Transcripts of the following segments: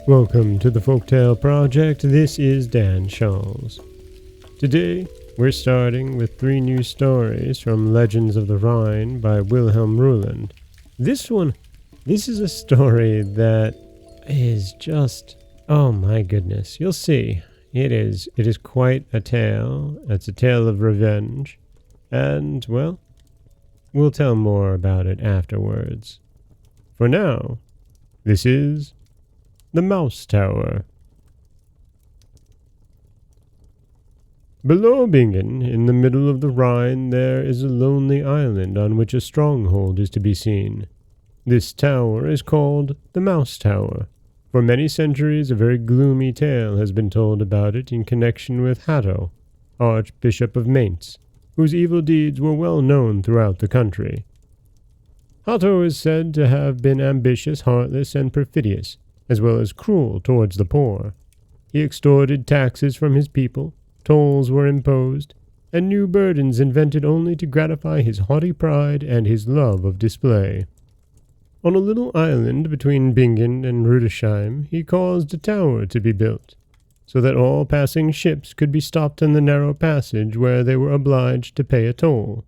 Welcome to the Folktale Project. This is Dan Scholz. Today, we're starting with 3 new stories from Legends of the Rhine by Wilhelm Reuland. This is a story that is just, oh my goodness, you'll see. It is quite a tale. It's a tale of revenge. And, well, we'll tell more about it afterwards. For now, this is the MouseTower. Below Bingen, in the middle of the Rhine, there is a lonely island on which a stronghold is to be seen. This tower is called the MouseTower. For many centuries a very gloomy tale has been told about it in connection with Hatto, Archbishop of Mainz, whose evil deeds were well known throughout the country. Hatto is said to have been ambitious, heartless, and perfidious, as well as cruel towards the poor. He extorted taxes from his people, tolls were imposed, and new burdens invented only to gratify his haughty pride and his love of display. On a little island between Bingen and Rudesheim, he caused a tower to be built, so that all passing ships could be stopped in the narrow passage where they were obliged to pay a toll.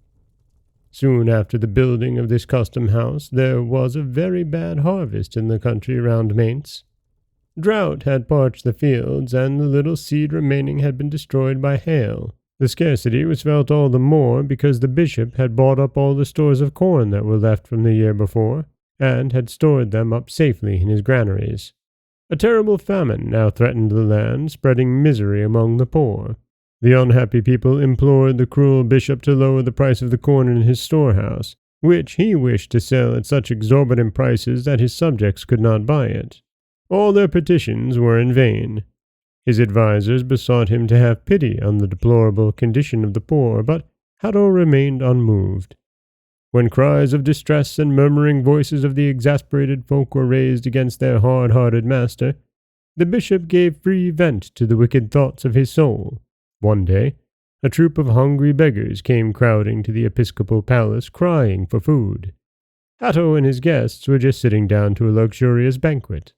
Soon after the building of this custom house, there was a very bad harvest in the country round Mainz. Drought had parched the fields, and the little seed remaining had been destroyed by hail. The scarcity was felt all the more because the bishop had bought up all the stores of corn that were left from the year before, and had stored them up safely in his granaries. A terrible famine now threatened the land, spreading misery among the poor. The unhappy people implored the cruel bishop to lower the price of the corn in his storehouse, which he wished to sell at such exorbitant prices that his subjects could not buy it. All their petitions were in vain. His advisers besought him to have pity on the deplorable condition of the poor, but Hatto remained unmoved. When cries of distress and murmuring voices of the exasperated folk were raised against their hard-hearted master, the bishop gave free vent to the wicked thoughts of his soul. One day, a troop of hungry beggars came crowding to the episcopal palace, crying for food. Hatto and his guests were just sitting down to a luxurious banquet.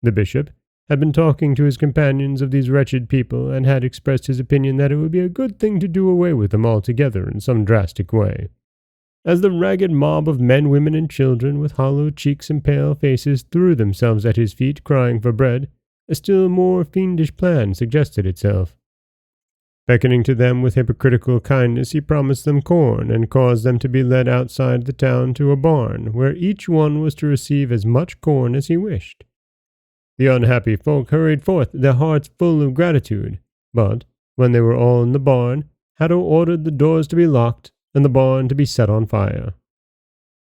The bishop had been talking to his companions of these wretched people, and had expressed his opinion that it would be a good thing to do away with them altogether in some drastic way. As the ragged mob of men, women, and children, with hollow cheeks and pale faces, threw themselves at his feet, crying for bread, a still more fiendish plan suggested itself. Beckoning to them with hypocritical kindness, he promised them corn, and caused them to be led outside the town to a barn, where each one was to receive as much corn as he wished. The unhappy folk hurried forth, their hearts full of gratitude, but, when they were all in the barn, Hatto ordered the doors to be locked, and the barn to be set on fire.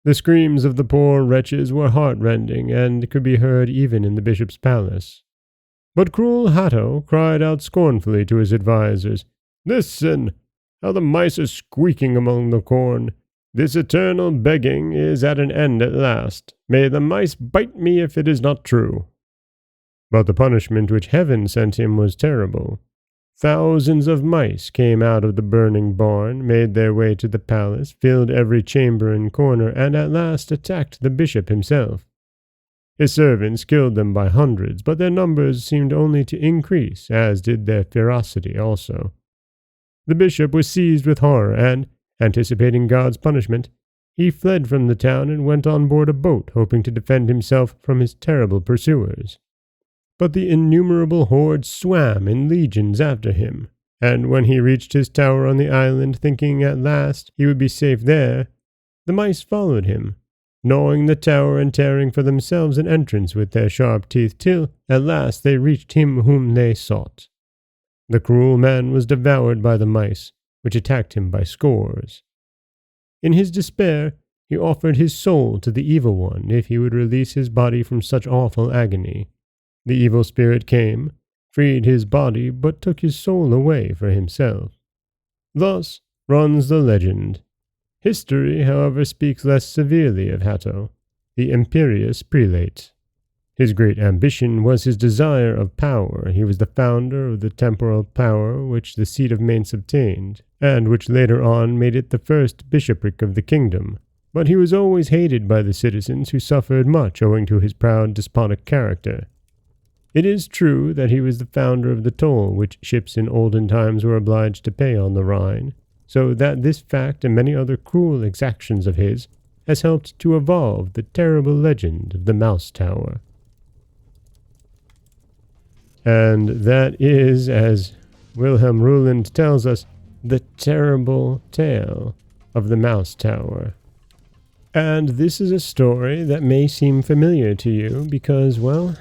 The screams of the poor wretches were heart-rending, and could be heard even in the bishop's palace. But cruel Hatto cried out scornfully to his advisers, "Listen! How the mice are squeaking among the corn! This eternal begging is at an end at last. May the mice bite me if it is not true." But the punishment which heaven sent him was terrible. Thousands of mice came out of the burning barn, made their way to the palace, filled every chamber and corner, and at last attacked the bishop himself. His servants killed them by hundreds, but their numbers seemed only to increase, as did their ferocity also. The bishop was seized with horror, and, anticipating God's punishment, he fled from the town and went on board a boat, hoping to defend himself from his terrible pursuers. But the innumerable hordes swam in legions after him, and when he reached his tower on the island, thinking at last he would be safe there, the mice followed him, gnawing the tower and tearing for themselves an entrance with their sharp teeth, till at last they reached him whom they sought. The cruel man was devoured by the mice, which attacked him by scores. In his despair, he offered his soul to the evil one if he would release his body from such awful agony. The evil spirit came, freed his body, but took his soul away for himself. Thus runs the legend. History, however, speaks less severely of Hatto, the imperious prelate. His great ambition was his desire of power. He was the founder of the temporal power which the seat of Mainz obtained, and which later on made it the first bishopric of the kingdom. But he was always hated by the citizens, who suffered much owing to his proud despotic character. It is true that he was the founder of the toll which ships in olden times were obliged to pay on the Rhine, so that this fact and many other cruel exactions of his has helped to evolve the terrible legend of the MouseTower. And that is, as Wilhelm Reuland tells us, the terrible tale of the MouseTower. And this is a story that may seem familiar to you because, well,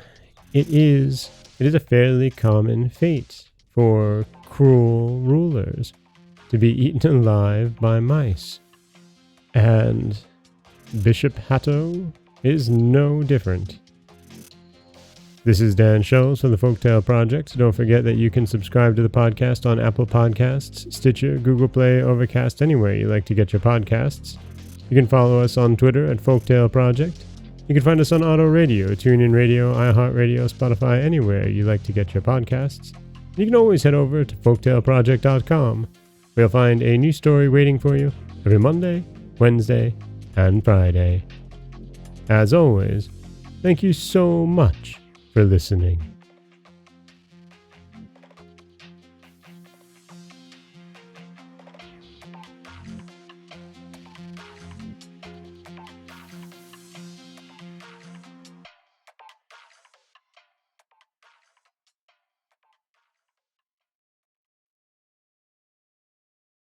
it is a fairly common fate for cruel rulers to be eaten alive by mice. And Bishop Hatto is no different. This is Dan Scholz from the Folktale Project. Don't forget that you can subscribe to the podcast on Apple Podcasts, Stitcher, Google Play, Overcast, anywhere you like to get your podcasts. You can follow us on Twitter at Folktale Project. You can find us on Auto Radio, TuneIn Radio, iHeartRadio, Spotify, anywhere you like to get your podcasts. You can always head over to folktaleproject.com, where you'll find a new story waiting for you every Monday, Wednesday, and Friday. As always, thank you so much for listening.